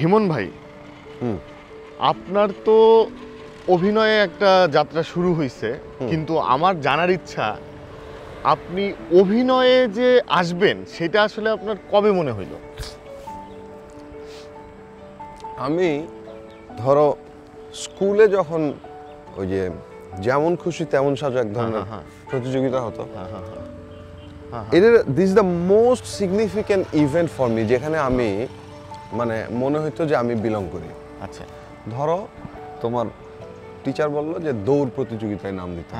হিমন ভাই, আপনার তো অভিনয়ে একটা যাত্রা শুরু হয়েছে, কিন্তু আমার জানার ইচ্ছা আপনি অভিনয়ে যে আসবেন সেটা আসলে আপনার কবে মনে হইল? আমি ধরো স্কুলে যখন ওই যে যেমন খুশি তেমন সাজো এক ধরনের প্রতিযোগিতা হতো, this is the most significant event for me, যেখানে আমি মানে মনে হইতো যে আমি বিলং করি। আচ্ছা, ধরো তোমার টিচার বললো যে দৌড় প্রতিযোগিতায় নাম দিতে,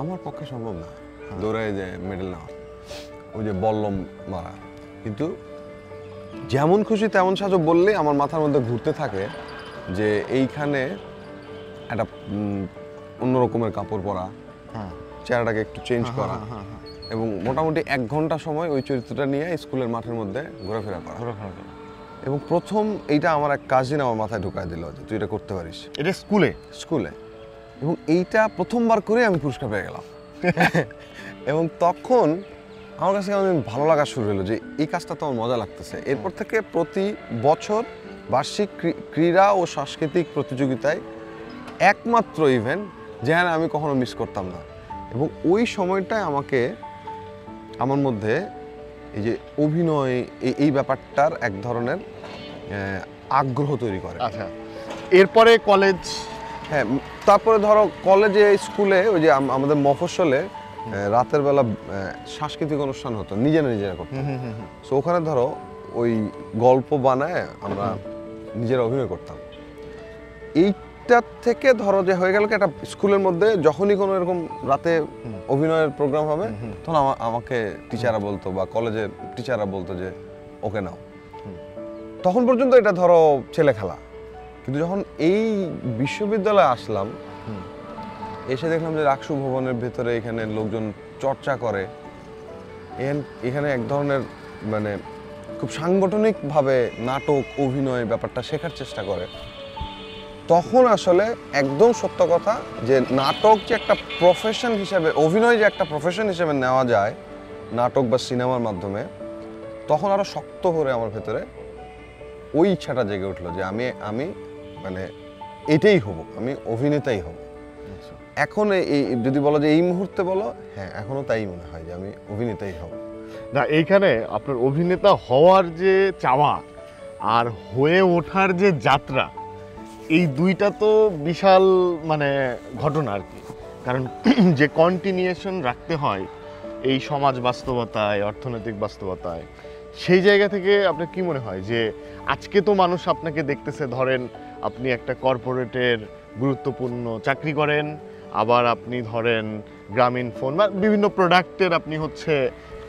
আমার পক্ষে সম্ভব না দৌড়ায় যে মেডেল নেওয়া, ওই যে বল্লম মারা, কিন্তু যেমন খুশি তেমন সাজো বললেই আমার মাথার মধ্যে ঘুরতে থাকে যে এইখানে একটা অন্য রকমের কাপড় পরা, চেহারাটাকে একটু চেঞ্জ করা, এবং মোটামুটি 1 ঘন্টা সময় ওই চরিত্রটা নিয়ে স্কুলের মাঠের মধ্যে ঘোরাফেরা করা। এবং প্রথম এইটা আমার এক কাজিন আমার মাথায় ঢুকায় দিল যে তুই এটা করতে পারিস। এটা স্কুলে এবং এইটা প্রথমবার করে আমি পুরস্কার পেয়ে গেলাম। এবং তখন আমার কাছে ভালো লাগা শুরু হলো যে এই কাজটা তো আমার মজা লাগতেছে। এরপর থেকে প্রতি বছর বার্ষিক ক্রীড়া ও সাংস্কৃতিক প্রতিযোগিতায় একমাত্র ইভেন্ট যেখানে আমি কখনো মিস করতাম না। এবং ওই সময়টায় আমাকে আমার মধ্যে এই যে অভিনয় এই ব্যাপারটার এক ধরনের আগ্রহ তৈরি করে। আচ্ছা, এরপরে কলেজ? হ্যাঁ, তারপরে ধরো কলেজে স্কুলে ওই যে আমাদের মফস্বলে রাতের বেলা সাংস্কৃতিক অনুষ্ঠান হতো, নিজেরা করতাম। সো ওখানে ধরো ওই গল্প বানায় আমরা নিজেরা অভিনয় করতাম। এইটার থেকে ধরো যে হয়ে গেল কি একটা স্কুলের মধ্যে যখনই কোনো এরকম রাতে অভিনয়ের প্রোগ্রাম হবে তখন আমাকে টিচাররা বলতো বা কলেজের টিচাররা বলতো যে ওকে নাও। তখন পর্যন্ত এটা ধরো ছেলে খেলা, কিন্তু যখন এই বিশ্ববিদ্যালয়ে আসলাম এসে দেখলাম যে রাকসু ভবনের ভেতরে এখানে লোকজন চর্চা করে, এখানে এক ধরনের মানে খুব সাংগঠনিকভাবে নাটক অভিনয় ব্যাপারটা শেখার চেষ্টা করে। তখন আসলে একদম সত্য কথা যে নাটক যে একটা প্রফেশন হিসেবে, অভিনয় যে একটা প্রফেশন হিসেবে নেওয়া যায় নাটক বা সিনেমার মাধ্যমে, তখন আরো শক্ত করে আমার ভেতরে ওই ইচ্ছাটা জেগে উঠলো যে আমি মানে এটাই হব, আমি অভিনেতাই হব। এখন এই যদি বলো যে এই মুহূর্তে বলো, হ্যাঁ এখনো তাই মনে হয় যে আমি অভিনেতাই হব। না, এইখানে আপনার অভিনেতা হওয়ার যে চাওয়া আর হয়ে ওঠার যে যাত্রা, এই দুইটা তো বিশাল মানে ঘটনা আর কি। কারণ যে কন্টিনিউশন রাখতে হয় এই সমাজ বাস্তবতায়, অর্থনৈতিক বাস্তবতায়, সেই জায়গা থেকে আপনার কি মনে হয় যে আজকে তো মানুষ আপনাকে দেখতেছে, ধরেন আপনি একটা কর্পোরেটের গুরুত্বপূর্ণ চাকরি করেন, আবার আপনি ধরেন গ্রামীণ ফোন বা বিভিন্ন প্রোডাক্টের আপনি হচ্ছে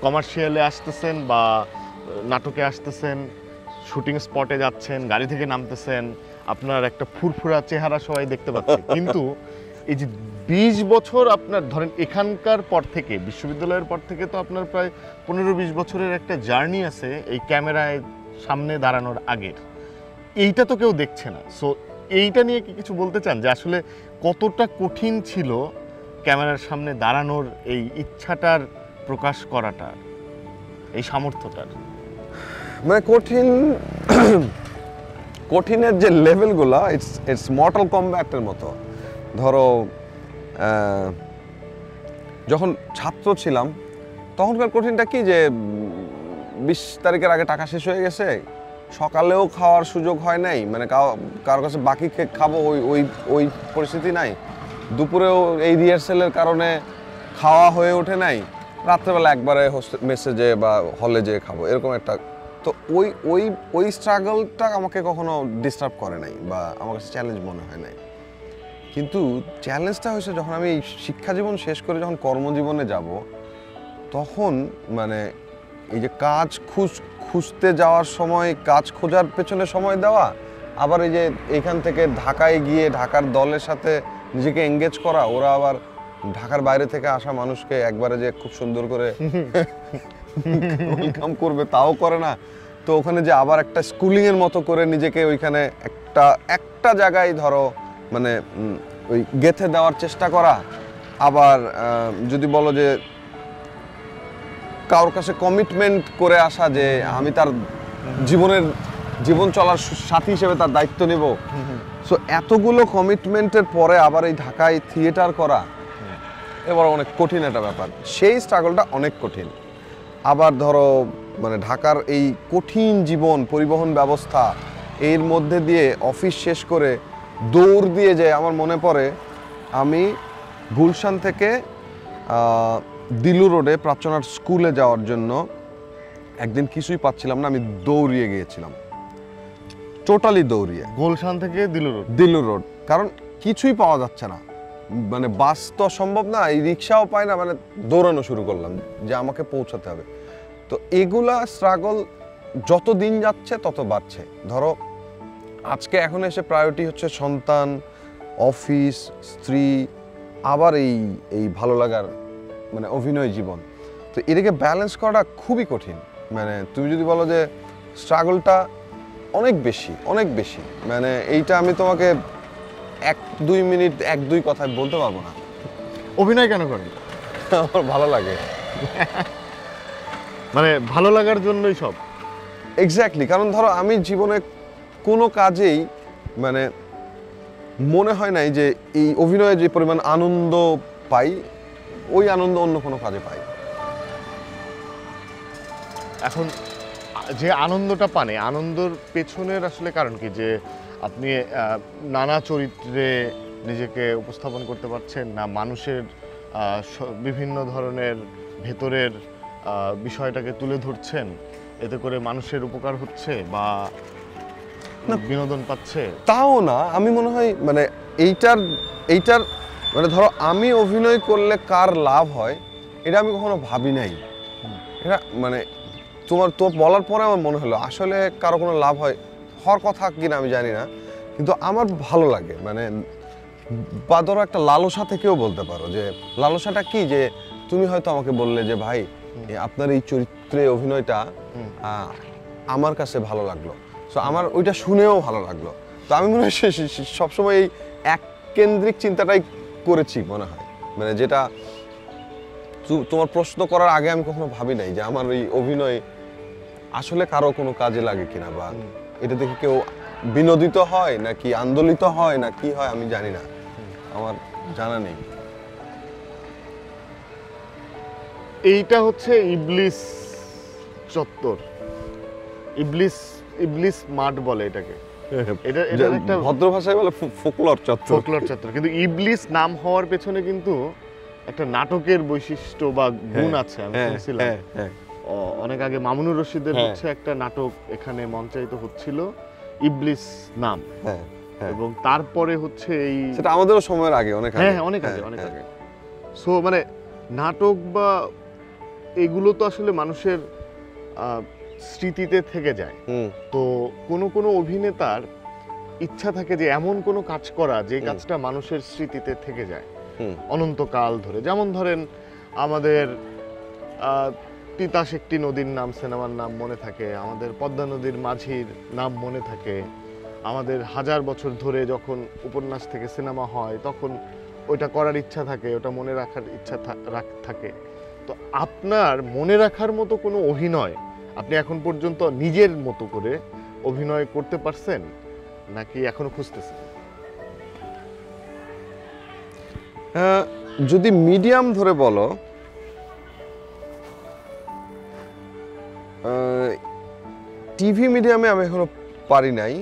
কমার্শিয়ালে আসতেছেন বা নাটকে আসতেছেন, শুটিং স্পটে যাচ্ছেন, গাড়ি থেকে নামতেছেন, আপনার একটা ফুরফুরা চেহারা সবাই দেখতে পাচ্ছে। কিন্তু এই যে 20 বছর আপনার ধরেন এখানকার পর থেকে, বিশ্ববিদ্যালয়ের পর থেকে তো আপনার প্রায় 15-20 বছরের একটা জার্নি আছে এই ক্যামেরায় সামনে দাঁড়ানোর আগের, এইটা তো কেউ দেখছে না। সো এইটা নিয়ে কি কিছু বলতে চান যে আসলে কতটা কঠিন ছিল ক্যামেরার সামনে দাঁড়ানোর এই ইচ্ছাটার প্রকাশ করাটা, এই সামর্থ্যটার? মানে কঠিনের যে লেভেলগুলো, ইটস মর্টাল কমব্যাটের মতো। ধরো যখন ছাত্র ছিলাম তখনকার কঠিনটা কি যে 20 তারিখের আগে টাকা শেষ হয়ে গেছে, সকালেও খাওয়ার সুযোগ হয় নাই, মানে কারোর কাছে বাকি খাবো ওই পরিস্থিতি নাই, দুপুরেও এই রিহার্সেলের কারণে খাওয়া হয়ে ওঠে নাই, রাত্রেবেলা একবারে মেসেজে বা হলে যেয়ে খাবো, এরকম একটা। তো ওই স্ট্রাগলটা আমাকে কখনো ডিস্টার্ব করে নাই বা আমার কাছে চ্যালেঞ্জ মনে হয় নাই। কিন্তু চ্যালেঞ্জটা হয়েছে যখন আমি এই শিক্ষা জীবন শেষ করে যখন কর্মজীবনে যাব, তখন মানে এই যে কাজ খুঁজতে যাওয়ার সময়, কাজ খোঁজার পেছনে সময় দেওয়া, আবার এই যে এখান থেকে ঢাকায় গিয়ে ঢাকার দলের সাথে নিজেকে এঙ্গেজ করা, ওরা আবার ঢাকার বাইরে থেকে আসা মানুষকে একবারে যে খুব সুন্দর করে ওয়েলকাম করবে তাও করে না। তো ওখানে যে আবার একটা স্কুলিংয়ের মতো করে নিজেকে ওইখানে একটা জায়গায় ধরো মানে ওই গেঁথে দেওয়ার চেষ্টা করা, আবার যদি বলো যে কারোর কাছে কমিটমেন্ট করে আসা যে আমি তার জীবনের জীবন চলার সাথী হিসেবে তার দায়িত্ব নেব। সো এতগুলো কমিটমেন্টের পরে আবার এই ঢাকায় থিয়েটার করা এবার অনেক কঠিন একটা ব্যাপার। সেই স্ট্রাগলটা অনেক কঠিন। আবার ধরো মানে ঢাকার এই কঠিন জীবন, পরিবহন ব্যবস্থা, এর মধ্যে দিয়ে অফিস শেষ করে দৌড় দিয়ে যায়। আমার মনে পড়ে আমি গুলশান থেকে দিলু রোডে প্রার্থনার স্কুলে যাওয়ার জন্য একদিন কিছুই পাচ্ছিলাম না, আমি দৌড়িয়ে গিয়েছিলাম, টোটালি দৌড়িয়ে। গুলশান থেকে দিলু রোড, কারণ কিছুই পাওয়া যাচ্ছে না, মানে বাস তো সম্ভব না, এই রিক্সাও পায় না, মানে দৌড়ানো শুরু করলাম যে আমাকে পৌঁছাতে হবে। তো এগুলা স্ট্রাগল যত দিন যাচ্ছে তত বাড়ছে। ধরো আজকে এখন এসে প্রায়োরিটি হচ্ছে সন্তান, অফিস, স্ত্রী, আবার এই ভালো লাগার মানে অভিনয় জীবন। তো এটাকে ব্যালেন্স করাটা খুবই কঠিন। মানে তুমি যদি বলো যে স্ট্রাগলটা অনেক বেশি, অনেক বেশি, মানে এইটা আমি তোমাকে 1-2 মিনিট 1-2 কথায় বলতে পারবো না। অভিনয় কেন করেন? আমার ভালো লাগে। মানে ভালো লাগার জন্যই সব। এক্স্যাক্টলি, কারণ ধরো আমি জীবনে কোনো কাজেই মানে মনে হয় নাই যে এই অভিনয়ে যে পরিমাণ আনন্দ পাই, ওই আনন্দ অন্য কোনো কাজে পাই। এখন যে আনন্দটা পান, আনন্দর পেছনের আসলে কারণ কি? যে আপনি নানা চরিত্রে নিজেকে উপস্থাপন করতে পারছেন, না মানুষের বিভিন্ন ধরনের ভেতরের বিষয়টাকে তুলে ধরছেন, এতে করে মানুষের উপকার হচ্ছে বা বিনোদন পাচ্ছে? তাও না, আমি মনে হয় মানে এইটার মানে ধরো আমি অভিনয় করলে কার লাভ হয় এটা আমি কখনো ভাবি নাই। এটা মানে তোমার তো বলার পরে আমার মনে হলো আসলে কারো কোনো লাভ হওয়ার কথা কিনা আমি জানি না, কিন্তু আমার ভালো লাগে। মানে বা ধরো একটা লালসা থেকেও বলতে পারো, যে লালসাটা কি, যে তুমি হয়তো আমাকে বললে যে ভাই আপনার এই চরিত্রে অভিনয়টা আমার কাছে ভালো লাগলো, সো আমার ওইটা শুনেও ভালো লাগলো। তো আমি মনে হয় সবসময় এই এক কেন্দ্রিক চিন্তাটাই করেছি মনে হয়, মানে যেটা তোমার প্রশ্ন করার আগে আমি কখনো ভাবি নাই যে আমার এই অভিনয় আসলে কারো কোনো কাজে লাগে কিনা, বা এটা দেখে কেউ বিনোদিত হয় নাকি আন্দোলিত হয় না কি হয় আমি জানি না, আমার জানা নেই। এইটা হচ্ছে ইবলিস চত্বর, ইবলিস মাঠ বলে এটাকে। এটা একটা ভদ্র ভাষায় বলে ফোকলর চত্বর। কিন্তু ইবলিস নাম হওয়ার পেছনে কিন্তু একটা নাটকের বৈশিষ্ট্য বা গুণ আছে। আমি শুনছিলাম অনেক আগে মামুনুর রশিদের হচ্ছে একটা নাটক এখানে মঞ্চায়িত হচ্ছিল, ইবলিস নাম, এবং তারপরে হচ্ছে এই সেটা আমাদেরও সময়ের আগে, অনেক আগে। সো মানে নাটক বা এগুলো তো আসলে মানুষের স্মৃতিতে থেকে যায়। তো কোনো অভিনেতার ইচ্ছা থাকে যে এমন কোনো কাজ করা যে কাজটা মানুষের স্মৃতিতে থেকে যায় অনন্তকাল ধরে। যেমন ধরেন আমাদের তিতাস একটি নদীর নাম সিনেমার নাম মনে থাকে, আমাদের পদ্মা নদীর মাঝির নাম মনে থাকে, আমাদের 1000 বছর ধরে যখন উপন্যাস থেকে সিনেমা হয় তখন ওইটা করার ইচ্ছা থাকে, ওটা মনে রাখার ইচ্ছা থাকে। তো আপনার মনে রাখার মতো কোনো অভিনয় আপনি এখন পর্যন্ত নিজের মতো করে অভিনয় করতে পারছেন নাকি এখনো খুঁজতেছেন? যদি মিডিয়াম ধরে বলো, টিভি মিডিয়ামে আমি এখনো পারি নাই,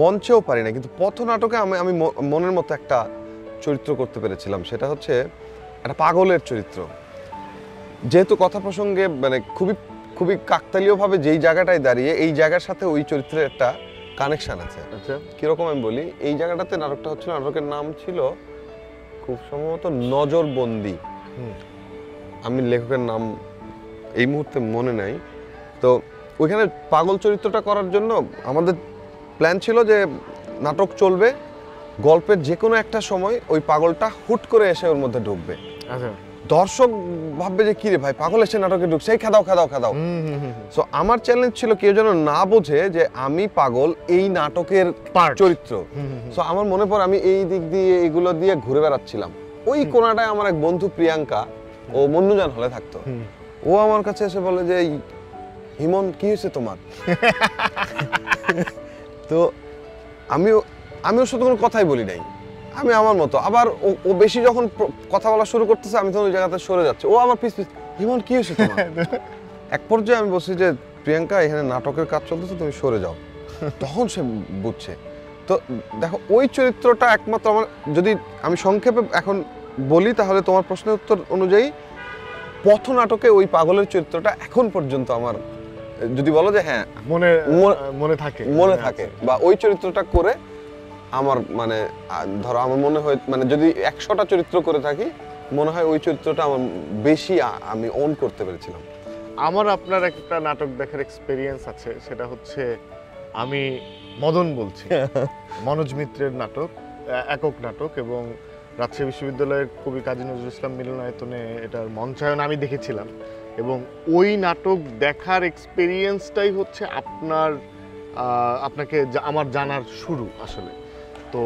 মঞ্চেও পারি নাই, কিন্তু পথনাটকে আমি মনের মতো একটা চরিত্র করতে পেরেছিলাম। সেটা হচ্ছে একটা পাগলের চরিত্র। যেহেতু কথা প্রসঙ্গে মানে খুবই কাকতালীয়ভাবে যেই জায়গাটায় দাঁড়িয়ে এই জায়গার সাথে ওই চরিত্রের একটা কানেকশন আছে। আচ্ছা, কিরকম আমি বলি, এই জায়গাটাতে নাটকটা হচ্ছিল, নাটকের নাম ছিল খুব সম্ভবত নজরবন্দি। আমি লেখকের নাম এই মুহূর্তে মনে নাই। তো ওইখানে পাগল চরিত্রটা করার জন্য আমাদের প্ল্যান ছিল যে নাটক চলবে, গল্পের যে কোনো একটা সময় ওই পাগলটা হুট করে এসে ওর মধ্যে ঢুকবে। আচ্ছা, দর্শক ভাববে যে কিরে ভাই পাগল এসে নাটকে ঢুকছে, এই খেদাও। সো আমার চ্যালেঞ্জ ছিল কেউ যেন না বোঝে যে আমি পাগল এই নাটকের চরিত্র। সো আমার মনে পড়ে আমি এই দিক দিয়ে এগুলো দিয়ে ঘুরে বেড়াচ্ছিলাম। ওই কোনাটায় আমার এক বন্ধু প্রিয়াঙ্কা, ও মন্নুজান হলে থাকতো, ও আমার কাছে এসে বলে যে হিমন কি হয়েছে তোমার? তো আমিও ওর সাথে কোনো কথাই বলি নাই, আমি আমার মতো। আবার ও বেশি যখন কথা বলা শুরু করতেছে আমি তখন ওই জায়গাতে সরে যাচ্ছে, ও আমার পিছ হিমন কি হয়েছে তোমার? এক পর্যায়ে আমি বলছি যে প্রিয়াঙ্কা এখানে নাটকের কাজ চলতেছে, তুমি সরে যাও। তখন সে বুঝছে। তো দেখো ওই চরিত্রটা একমাত্র আমার, যদি আমি সংক্ষেপে এখন বলি তাহলে তোমার প্রশ্নের উত্তর অনুযায়ী পথ নাটকে ওই পাগলের চরিত্রটা এখন পর্যন্ত আমার, যদি বলো যে হ্যাঁ মনে থাকে বা ওই চরিত্রটা করে আমার মানে ধরো আমার মনে হয় মানে যদি 100টা চরিত্র করে থাকি মনে হয় ওই চরিত্রটা আমার বেশি আমি ওন করতে পেরেছিলাম। আমার আপনার একটা নাটক দেখার এক্সপেরিয়েন্স আছে, সেটা হচ্ছে আমি মদন বলছি, মনোজ মিত্রের নাটক, একক নাটক, এবং রাজশাহী বিশ্ববিদ্যালয়ের কবি কাজী নজরুল ইসলাম মিলনায়তনে এটার মঞ্চায়ন আমি দেখেছিলাম। এবং ওই নাটক দেখার এক্সপেরিয়েন্সটাই হচ্ছে আপনাকে আমার জানার শুরু আসলে। তো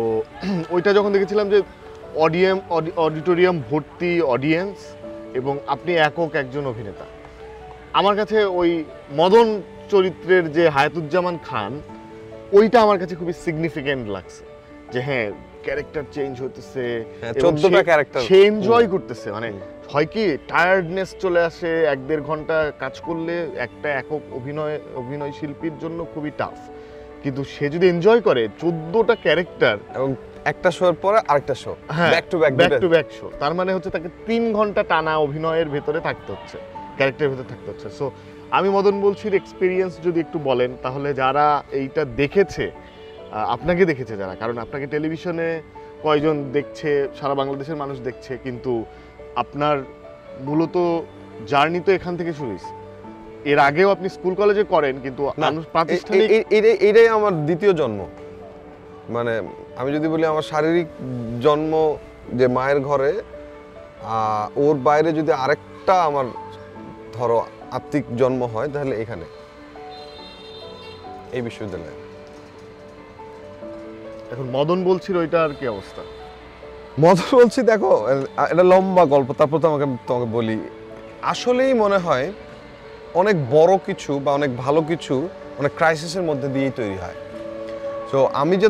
ওইটা যখন দেখেছিলাম যে অডিটোরিয়াম ভর্তি অডিয়েন্স এবং আপনি একক একজন অভিনেতা, আমার কাছে ওই মদন চরিত্রের যে হায়াতুজ্জামান খান, ওইটা আমার কাছে খুবই সিগনিফিকেন্ট লাগছে যে হ্যাঁ ক্যারেক্টার চেঞ্জ হতেছে, 14টা ক্যারেক্টার সে এনজয় করতেছে। মানে হয় কি টায়ার্ডনেস চলে আসে 1-1.5 ঘন্টা কাজ করলে, একটা একক অভিনয় শিল্পীর জন্য খুবই টাফ, কিন্তু সে যদি এনজয় করে 14টা ক্যারেক্টার এবং একটা শোর পরে আরেকটা show, back to back show, তার মানে হচ্ছে তাকে 3 ঘন্টা টানা অভিনয়ের ভেতরে থাকতে হচ্ছে, ক্যারেক্টারের ভেতরে থাকতে হচ্ছে। সো আমি মদন বলছির এক্সপিরিয়েন্স যদি একটু বলেন তাহলে যারা এইটা দেখেছে, আপনাকে দেখেছে যারা, কারণ আপনাকে টেলিভিশনে কয়জন দেখছে, সারা বাংলাদেশের মানুষ দেখছে, কিন্তু আপনার মূলত জার্নি তো এখান থেকে শুরু হয়েছে। এর আগেও আপনি স্কুল কলেজে করেন, কিন্তু প্রাতিষ্ঠানিক এইটাই আমার দ্বিতীয় জন্ম। মানে আমি যদি বলি আমার শারীরিক জন্ম যে মায়ের ঘরে, ওর বাইরে যদি আরেকটা আমার ধরো আত্মিক জন্ম হয় তাহলে এখানে এই বিশ্ববিদ্যালয়ে। এখন মদন বলছিল ওইটা আর কি অবস্থা? মদন বলছি দেখো এটা লম্বা গল্প, তারপর তো তোমাকে বলি। আসলেই মনে হয় অনেক বড় কিছু বা অনেক ভালো কিছু অনেক ক্রাইসিসের মধ্যে দিয়েই তৈরি হয়। তো আমি যে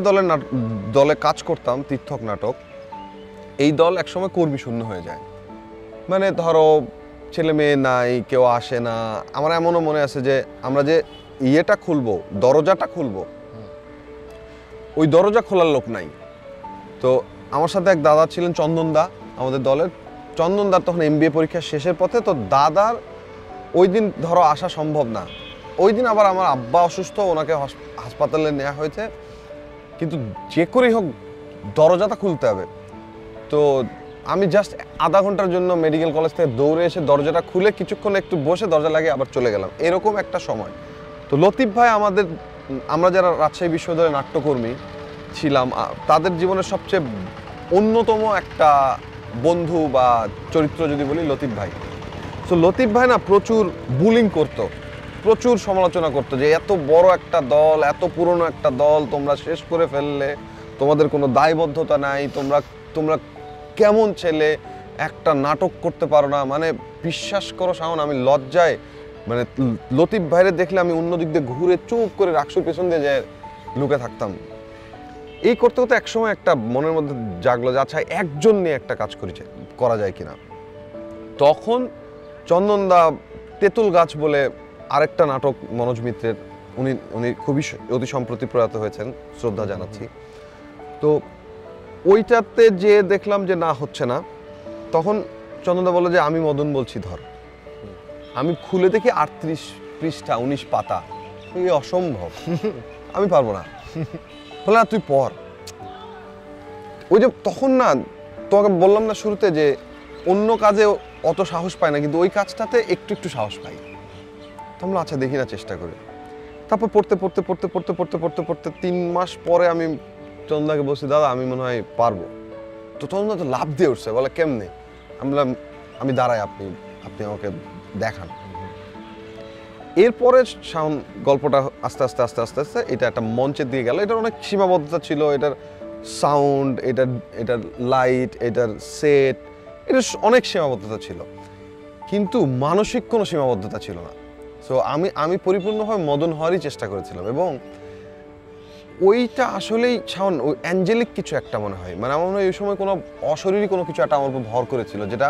দলে কাজ করতাম, তীর্থক নাটক, এই দল একসময় কর্মী শূন্য হয়ে যায়। মানে ধরো ছেলে মেয়ে নাই, কেউ আসে না। আমার এমনও মনে আছে যে আমরা যে ইয়েটা খুলবো, দরজাটা খুলবো, ওই দরজা খোলার লোক নাই। তো আমার সাথে এক দাদা ছিলেন চন্দনদা আমাদের দলের। চন্দনদার তখন MBA পরীক্ষা শেষের পথে, তো দাদার ওই দিন ধরো আসা সম্ভব না। ওই দিন আবার আমার আব্বা অসুস্থ, ওনাকে হাসপাতালে নেওয়া হয়েছে, কিন্তু যে করেই হোক দরজাটা খুলতে হবে। তো আমি জাস্ট আধা ঘন্টার জন্য মেডিকেল কলেজ থেকে দৌড়ে এসে দরজাটা খুলে কিছুক্ষণ একটু বসে দরজা লাগিয়ে আবার চলে গেলাম, এরকম একটা সময়। তো লতিফ ভাই আমরা যারা রাজশাহী বিশ্ববিদ্যালয়ের নাট্যকর্মী ছিলাম, তাদের জীবনের সবচেয়ে অন্যতম একটা বন্ধু বা চরিত্র যদি বলি লতিফ ভাই। তো লতিফ ভাই না প্রচুর বুলিং করতো, প্রচুর সমালোচনা করতো যে এত বড় একটা দল, এত পুরনো একটা দল তোমরা শেষ করে ফেললে, তোমাদের কোনো দায়বদ্ধতা নাই, তোমরা কেমন ছেলে, একটা নাটক করতে পারো না। মানে বিশ্বাস করো শাওন, আমি লজ্জায় মানে লতিফ ভাইরে দেখলে আমি অন্যদিক দিয়ে ঘুরে চুপ করে রাকসুর পেছন দিয়ে যায় লুকে থাকতাম। এই করতে করতে একসময় একটা মনের মধ্যে জাগলো যে আচ্ছা একজন নিয়ে একটা কাজ করা যায় কিনা। তখন চন্দনদা তেঁতুল গাছ বলে আরেকটা নাটক মনোজ মিত্রের, উনি খুবই অতি সম্প্রতি প্রয়াত হয়েছেন, শ্রদ্ধা জানাচ্ছি। তো ওইটাতে যে দেখলাম যে না হচ্ছে না, তখন চন্দনদা বলল যে আমি মদন বলছি ধর। আমি খুলে দেখি 38 পৃষ্ঠা 19 পাতা, এই অসম্ভব, আমি পারবো না। বলে না তুই পড়। ওই যে তখন না তোমাকে বললাম না শুরুতে যে অন্য কাজে অত সাহস পায় না, কিন্তু ওই কাজটাতে একটু একটু সাহস পাই। তোমরা আচ্ছা দেখি না চেষ্টা করে। তারপর পড়তে 3 মাস পরে আমি চন্দনাকে বলছি দাদা আমি মনে হয় পারবো। তো চন্দনা তো লাভ দিয়ে উঠছে, বলে কেমনে? আমি বললাম আমি দাঁড়াই, আপনি আমাকে দেখান। এরপরে গল্পটা আস্তে আস্তে এটা একটা মঞ্চের দিকে গেল। এটার অনেক সীমাবদ্ধতা ছিল, এটার সাউন্ড, এটার লাইট, এটার সেট, এটার অনেক সীমাবদ্ধতা ছিল, কিন্তু মানসিক কোনো সীমাবদ্ধতা ছিল না। সো আমি পরিপূর্ণভাবে মদন হওয়ারই চেষ্টা করেছিলাম, এবং ওইটা আসলেই শাওন ওই অ্যাঞ্জেলিক কিছু একটা মনে হয়, মানে আমার মনে হয় ওই সময় কোনো অশরীরী কোনো কিছু একটা আমার উপর ভর করেছিল, যেটা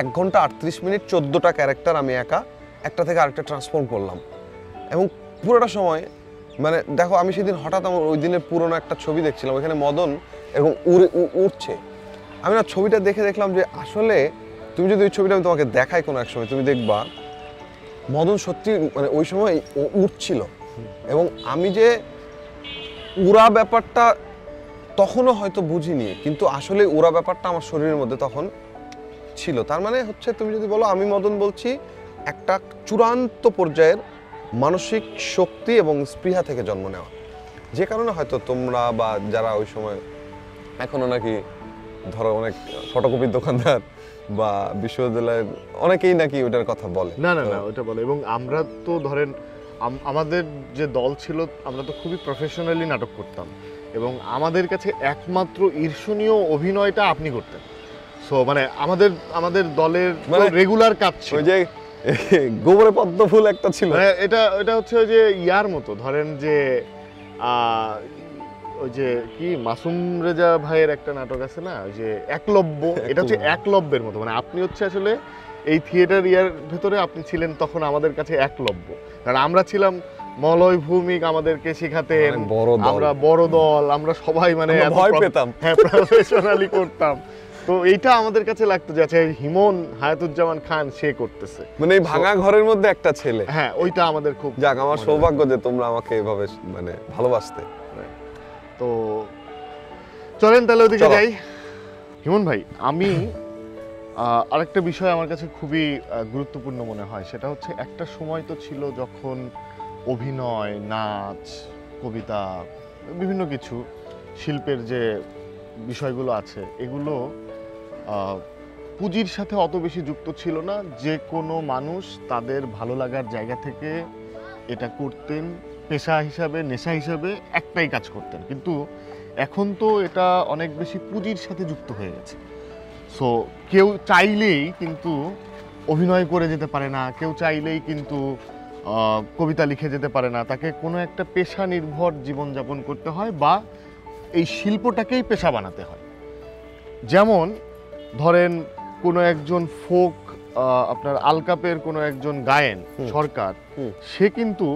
1 ঘন্টা 38 মিনিট 14টা ক্যারেক্টার আমি একা একটা থেকে আরেকটা ট্রান্সফর্ম করলাম। এবং পুরোটা সময় মানে দেখো, আমি সেদিন হঠাৎ আমার ওই দিনের পুরোনো একটা ছবি দেখছিলাম, ওইখানে মদন এবং উড়ছে। আমি না ছবিটা দেখে দেখলাম যে আসলে তুমি যদি ওই ছবিটা আমি তোমাকে দেখাই কোনো এক সময়, তুমি দেখবা মদন সত্যি মানে ওই সময় উঠছিল। এবং আমি যে উড়া ব্যাপারটা তখনও হয়তো বুঝিনি, কিন্তু আসলে উড়া ব্যাপারটা আমার শরীরের মধ্যে তখন ছিল। তার মানে হচ্ছে তুমি যদি বলো, আমি মদন বলছি একটা চূড়ান্ত পর্যায়ের মানসিক শক্তি এবং স্পৃহা থেকে জন্ম নেওয়া, যে কারণে হয়তো তোমরা বা যারা ওই সময় এখনো নাকি ধরো অনেক ফটোকপির দোকানদার বা বিশ্ববিদ্যালয়ের অনেকেই নাকি ওটার কথা বলে। না না না, ওটা বলে। এবং আমরা তো ধরেন আমাদের যে দল ছিল, আমরা তো খুবই প্রফেশনালি নাটক করতাম, এবং আমাদের কাছে একমাত্র ঈর্ষণীয় অভিনয়টা আপনি করতেন। সো মানে আমাদের দলের মানে রেগুলার কাজ ছিল। ওই যে গোবরে পদ্ম ফুল একটা ছিল, মানে এটা হচ্ছে ওই যে ইয়ার মতো, ধরেন যে ওই যে কি মাসুম রেজা ভাইয়ের একটা নাটক আছে না, ওই যে একলব্য, এটা হচ্ছে একলব্যের মতো। মানে আপনি হচ্ছে আসলে এই থিয়েটার ইয়ার ভেতরে আপনি ছিলেন তখন আমাদের কাছে একলব্য, কারণ আমরা ছিলাম মলয় ভৌমিক, আমাদেরকে শেখাতেন, আমরা বড় দল, আমরা সবাই মানে ভয় পেতাম, হ্যাঁ প্রফেশনালি করতাম। তো এইটা আমাদের কাছে লাগতো যে আচ্ছা হিমন হায়াতুজ্জামান খান সে করতেছে, মানে এই ভাঙা ঘরের মধ্যে একটা ছেলে। হ্যাঁ, ওইটা আমাদের খুব যাক, আমার সৌভাগ্য যে তোমরা আমাকে এভাবে মানে ভালোবাসতে। তো চলেন তাহলে ওদিকে যাই। হিমন ভাই, আমি আরেকটা বিষয় আমার কাছে খুবই গুরুত্বপূর্ণ মনে হয়, সেটা হচ্ছে একটা সময় তো ছিল যখন অভিনয়, নাচ, কবিতা, বিভিন্ন কিছু শিল্পের যে বিষয়গুলো আছে এগুলো পুঁজির সাথে অত বেশি যুক্ত ছিল না। যে কোনো মানুষ তাদের ভালো লাগার জায়গা থেকে এটা করতেন, পেশা হিসাবে, নেশা হিসাবে একটাই কাজ করতেন। কিন্তু এখন তো এটা অনেক বেশি পুঁজির সাথে যুক্ত হয়ে গেছে। সো কেউ চাইলেই কিন্তু অভিনয় করে যেতে পারে না, কেউ চাইলেই কিন্তু কবিতা লিখে যেতে পারে না, তাকে কোনো একটা পেশা নির্ভর জীবনযাপন করতে হয় বা এই শিল্পটাকেই পেশা বানাতে হয়। যেমন ধরেন কোনো একজন ফোক, আপনার আলকাপের কোনো একজন গায়েন সরকার, সে কিন্তু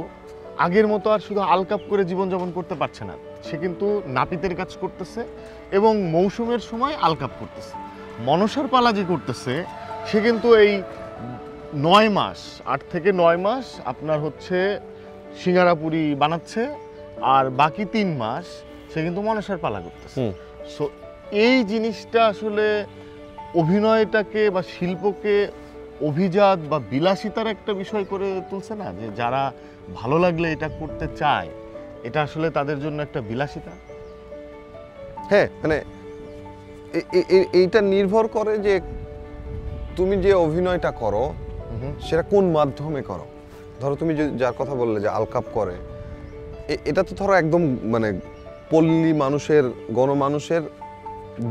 আগের মতো আর শুধু আলকাপ করে জীবনযাপন করতে পারছে না, সে কিন্তু নাপিতের কাজ করতেছে এবং মৌসুমের সময় আলকাপ করতেছে। মনসার পালা যে করতেছে সে কিন্তু এই 9 মাস, 8 থেকে 9 মাস আপনার হচ্ছে সিঙ্গারাপুরি বানাচ্ছে, আর বাকি 3 মাস সে কিন্তু মনসার পালা করতেছে। সো এই জিনিসটা আসলে অভিনয়টাকে বা শিল্পকে অভিজাত বা বিলাসিতার একটা বিষয় করে তুলছে না, যে যারা ভালো লাগলে এটা করতে চায়, এটা আসলে তাদের জন্য একটা বিলাসিতা। হ্যাঁ, মানে এইটা নির্ভর করে যে তুমি যে অভিনয়টা করো সেটা কোন মাধ্যমে করো। ধরো তুমি যার কথা বললে যে আলকাপ করে, এটা তো ধরো একদম মানে পল্লী মানুষের, গণমানুষের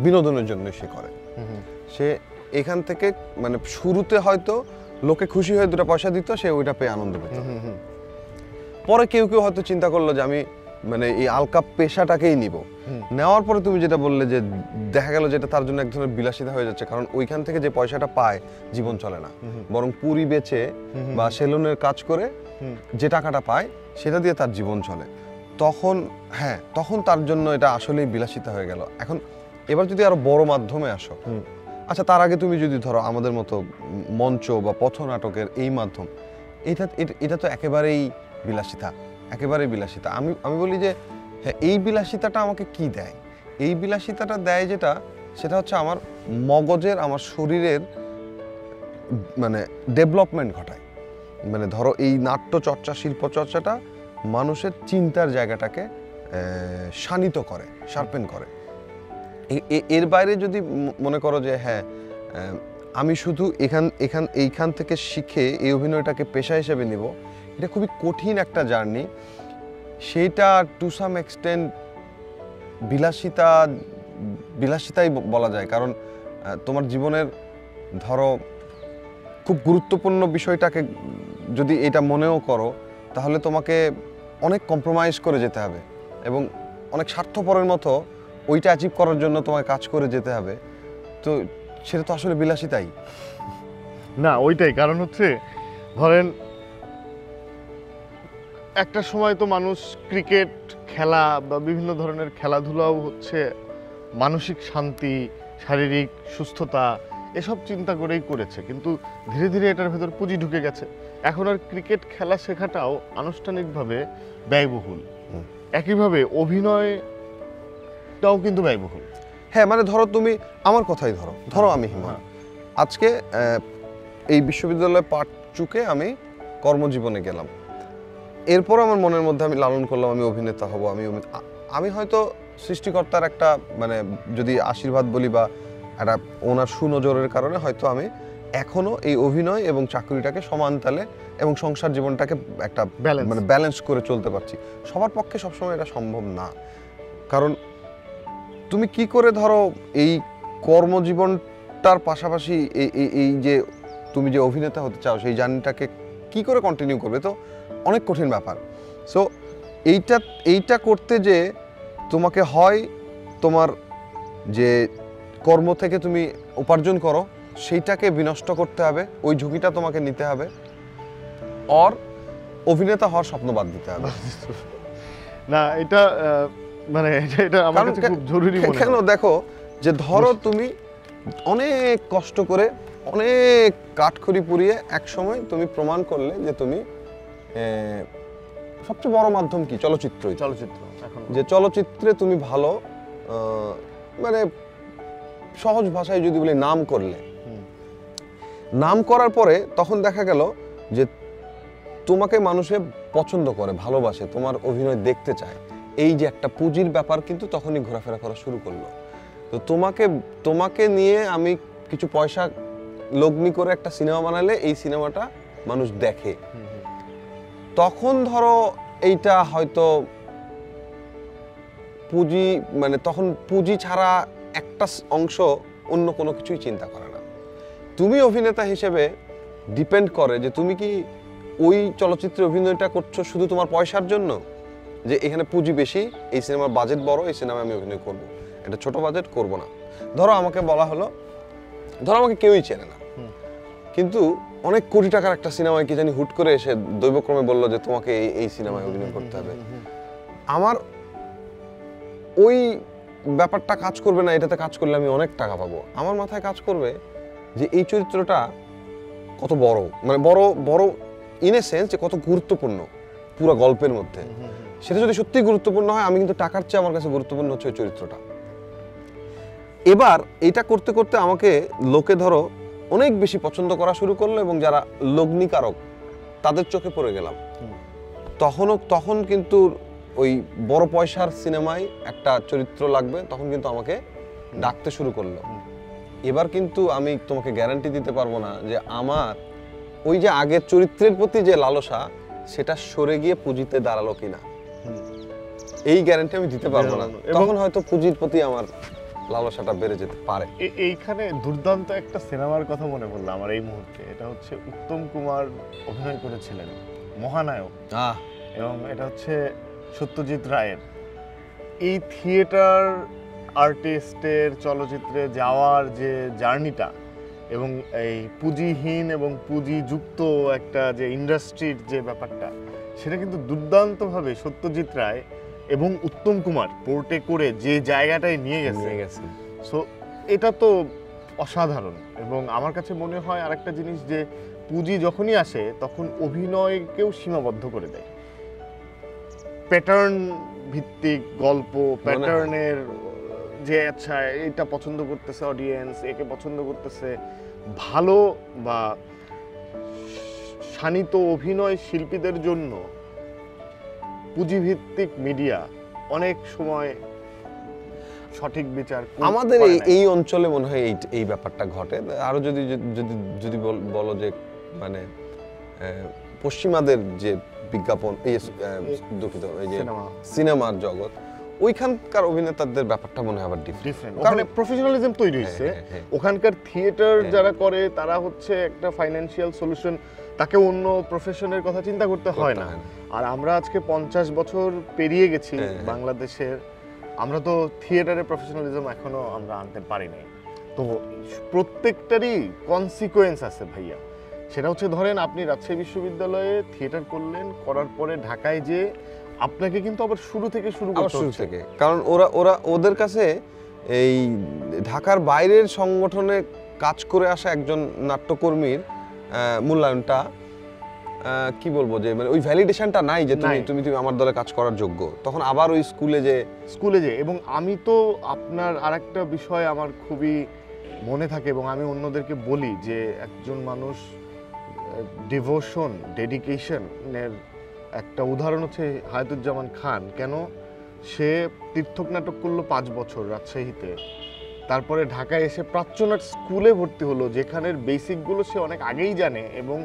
বিনোদনের জন্য সে করে। সে এখান থেকে মানে শুরুতে হয়তো লোকে খুশি হয়ে 2 পয়সা দিত, সে ওইটা পেয়ে আনন্দ পেত। পরে কেউ কেউ হয়তো চিন্তা করলো যে আমি মানে এই আলকাপ পেশাটাকেই নিব। নেওয়ার পরে তুমি যেটা বললে যে দেখা গেল যেটা তার জন্য এক ধরনের বিলাসিতা হয়ে যাচ্ছে, কারণ ওইখান থেকে যে পয়সাটা পায় জীবন চলে না, বরং পুরি বেচে বা সেলুনের কাজ করে যে টাকাটা পায় সেটা দিয়ে তার জীবন চলে। তখন হ্যাঁ, তখন তার জন্য এটা আসলেই বিলাসিতা হয়ে গেল। এখন এবার যদি আরো বড় মাধ্যমে আসো, আচ্ছা তার আগে তুমি যদি ধরো আমাদের মতো মঞ্চ বা পথনাটকের এই মাধ্যম, এটা তো একেবারেই বিলাসিতা, একেবারেই বিলাসিতা। আমি বলি যে হ্যাঁ, এই বিলাসিতাটা আমাকে কি দেয়? এই বিলাসিতাটা দেয় যেটা, সেটা হচ্ছে আমার মগজের, আমার শরীরের মানে ডেভেলপমেন্ট ঘটায়। মানে ধরো এই নাট্য চর্চা, শিল্প চর্চাটা মানুষের চিন্তার জায়গাটাকে শানিত করে, শার্পেন করে। এর বাইরে যদি মনে করো যে হ্যাঁ আমি শুধু এইখান থেকে শিখে এই অভিনয়টাকে পেশা হিসেবে নিব, এটা খুবই কঠিন একটা জার্নি। সেইটা টু সাম এক্সটেন্ট বিলাসিতাই বলা যায়, কারণ তোমার জীবনের ধরো খুব গুরুত্বপূর্ণ বিষয়টাকে যদি এটা মনেও করো তাহলে তোমাকে অনেক কম্প্রোমাইজ করে যেতে হবে এবং অনেক স্বার্থপরের মতো ওইটা অ্যাচিভ করার জন্য তোমাকে কাজ করে যেতে হবে। তো সেটা তো আসলে বিলাসিতাই না, ওইটাই কারণ হচ্ছে ধরেন একটা সময় তো মানুষ ক্রিকেট খেলা বা বিভিন্ন ধরনের খেলাধুলাও হচ্ছে মানসিক শান্তি, শারীরিক সুস্থতা এসব চিন্তা করেই করেছে, কিন্তু ধীরে ধীরে এটার ভেতর পুঁজি ঢুকে গেছে। এখন আর ক্রিকেট খেলা শেখাটাও আনুষ্ঠানিকভাবে ব্যয়বহুল। একইভাবে অভিনয়টাও কিন্তু ব্যয়বহুল। হ্যাঁ, মানে ধরো তুমি আমার কথাই ধরো আমি হিমান আজকে এই বিশ্ববিদ্যালয়ে পাঠ চুকে আমি কর্মজীবনে গেলাম, এরপর আমার মনের মধ্যে আমি লালন করলাম আমি অভিনেতা হব, আমি হয়তো সৃষ্টিকর্তার একটা মানে যদি আশীর্বাদ বলি বা একটা ওনার সুনজরের কারণে হয়তো আমি এখনো এই অভিনয় এবং চাকরিটাকে সমান তালে এবং সংসার জীবনটাকে একটা মানে ব্যালেন্স করে চলতে পারছি। সবার পক্ষে সবসময় এটা সম্ভব না, কারণ তুমি কি করে ধরো এই কর্মজীবনটার পাশাপাশি এই যে তুমি যে অভিনেতা হতে চাও সেই জার্নিটাকে কি করে কন্টিনিউ করবে, তো অনেক কঠিন ব্যাপার। সো এইটা করতে যে তোমাকে হয় তোমার যে কর্ম থেকে তুমি উপার্জন করো সেইটাকে বিনষ্ট করতে হবে, ওই ঝুঁকিটা তোমাকে নিতে হবে, আর অভিনেতা হওয়ার স্বপ্ন বাদ দিতে হবে। না, এটা মানে এটা আমার কাছে খুব জরুরি মনে হয়। কেন দেখো যে ধরো তুমি অনেক কষ্ট করে অনেক কাঠখড়ি পুড়িয়ে এক সময় তুমি প্রমাণ করলে যে তুমি সবচেয়ে বড় মাধ্যম কি চলচ্চিত্র, যে চলচ্চিত্রে তুমি ভালো মানে সহজ ভাষায় যদি বলি নাম করলে, নাম করার পরে তখন দেখা গেল যে তোমাকে মানুষে পছন্দ করে, ভালোবাসে, তোমার অভিনয় দেখতে চায়, এই যে একটা পুঁজির ব্যাপার কিন্তু তখনই ঘোরাফেরা করা শুরু করলো। তো তোমাকে নিয়ে আমি কিছু পয়সা লগ্নি করে একটা সিনেমা বানালে এই সিনেমাটা মানুষ দেখে, তখন ধরো এইটা হয়তো পুঁজি মানে তখন পুঁজি ছাড়া একটা অংশ অন্য কোনো কিছুই চিন্তা করে না। তুমি অভিনেতা হিসেবে ডিপেন্ড করে যে তুমি কি ওই চলচ্চিত্রে অভিনয়টা করছো শুধু তোমার পয়সার জন্য, যে এখানে পুঁজি বেশি, এই সিনেমার বাজেট বড়, এই সিনেমায় আমি অভিনয় করব, এটা ছোট বাজেট করব না। ধরো আমাকে বলা হলো, ধরো আমাকে কেউই চেনে না, কিন্তু অনেক কোটি টাকার একটা সিনেমায় কি জানি হুট করে এসে দৈবক্রমে বললো যে তোমাকে এই সিনেমায় অভিনয় করতে হবে, আমার ওই ব্যাপারটা কাজ করবে না, এটাতে কাজ করলে আমি অনেক টাকা পাবো। আমার মাথায় কাজ করবে যে এই চরিত্রটা কত বড়, মানে বড় বড় ইন এ সেন্স যে কত গুরুত্বপূর্ণ পুরো গল্পের মধ্যে। সেটা যদি সত্যি গুরুত্বপূর্ণ হয়, আমি কিন্তু টাকার চেয়ে আমার কাছে গুরুত্বপূর্ণ হচ্ছে ওই চরিত্রটা। এবার এটা করতে করতে আমাকে লোকে ধরো অনেক বেশি পছন্দ করা শুরু করলো এবং যারা লগ্নিকারক তাদের চোখে পড়ে গেলাম, তখন কিন্তু ওই বড় পয়সার সিনেমায় একটা চরিত্র লাগবে, তখন কিন্তু আমাকে ডাকতে শুরু করলো। এবার কিন্তু আমি তোমাকে গ্যারান্টি দিতে পারবো না যে আমার ওই যে আগের চরিত্রের প্রতি যে লালসা সেটা সরে গিয়ে পুঁজিতে দাঁড়ালো কিনা, এই গ্যারান্টি আমি দিতে পারবো না। তখন হয়তো পুঁজির প্রতি আমার লালসাটা বেড়ে যেতে পারে। এইখানে দুর্দান্ত একটা সিনেমার কথা মনে পড়লো আমার এই মুহূর্তে, এটা হচ্ছে উত্তম কুমার অভিনয় করেছিলেন মহানায়ক, এবং এটা হচ্ছে সত্যজিৎ রায়ের। এই থিয়েটার আর্টিস্টের চলচ্চিত্রে যাওয়ার যে জার্নিটা এবং এই পুঁজিহীন এবং পুঁজিযুক্ত একটা যে ইন্ডাস্ট্রির যে ব্যাপারটা, সেটা কিন্তু দুর্দান্তভাবে সত্যজিৎ রায় এবং উত্তম কুমার পোর্টে করে যে জায়গাটায় নিয়ে গেছে। সো এটা তো অসাধারণ। এবং আমার কাছে মনে হয় আরেকটা জিনিস, যে পুঁজি যখনই আসে তখন অভিনয়কেও সীমাবদ্ধ করে দেয়। প্যাটার্ন ভিত্তিক গল্প, প্যাটার্নের যে আচ্ছা এটা পছন্দ করতেছে অডিয়েন্স, একে পছন্দ করতেছে, ভালো বা শানিত অভিনয় শিল্পীদের জন্য পুঁজিভিত্তিক মিডিয়া অনেক সময় সঠিক বিচার আমাদের এই অঞ্চলে মনে হয় এই ব্যাপারটা ঘটে। আরো যদি যদি বলো যে মানে পশ্চিমাদের যে বিজ্ঞাপন, দুঃখিত, এই যে সিনেমার জগৎ, ওইখানকার অভিনেতাদের ব্যাপারটা মনে হয় আবার ডিফারেন্ট। ওখানে প্রফেশনালিজম তৈরি হয়েছে। ওখানকার থিয়েটার যারা করে তারা হচ্ছে একটা ফাইন্যান্সিয়াল সলিউশন, তাকে অন্য প্রফেশনের কথা চিন্তা করতে হয় না। আর আমরা আজকে 50 বছর পেরিয়ে গেছি বাংলাদেশের, আমরা তো থিয়েটারে প্রফেশনালিজম এখনো আমরা আনতে পারি নাই। তো প্রত্যেকটারই কনসিকোয়েন্স আছে ভাইয়া। সেটা হচ্ছে ধরেন আপনি রাজশাহী বিশ্ববিদ্যালয়ে থিয়েটার করলেন, করার পরে ঢাকায় যে আপনাকে কিন্তু আবার শুরু থেকে শুরু করতে হচ্ছে। কারণ ওদের কাছে এই ঢাকার বাইরের সংগঠনে কাজ করে আসা একজন নাট্যকর্মীর মূল্যায়নটা কি বলবো, যে মানে ওই ভ্যালিডেশনটা নাই যে তুমি আমার দলে কাজ করার যোগ্য। তখন আবার ওই স্কুলে যে এবং আমি তো আপনার আরেকটা বিষয় আমার খুবই মনে থাকে এবং আমি অন্যদেরকে বলি যে একজন মানুষ ডিভোশন, ডেডিকেশনের একটা উদাহরণ হচ্ছে হায়াতুজ্জামান খান। কেন সে তীর্থক নাটক করলো 5 বছর রাজশাহীতে, তারপরে ঢাকায় এসে প্রাচ্যনাট স্কুলে ভর্তি হলো, যেখানের বেসিকগুলো সে অনেক আগেই জানে, এবং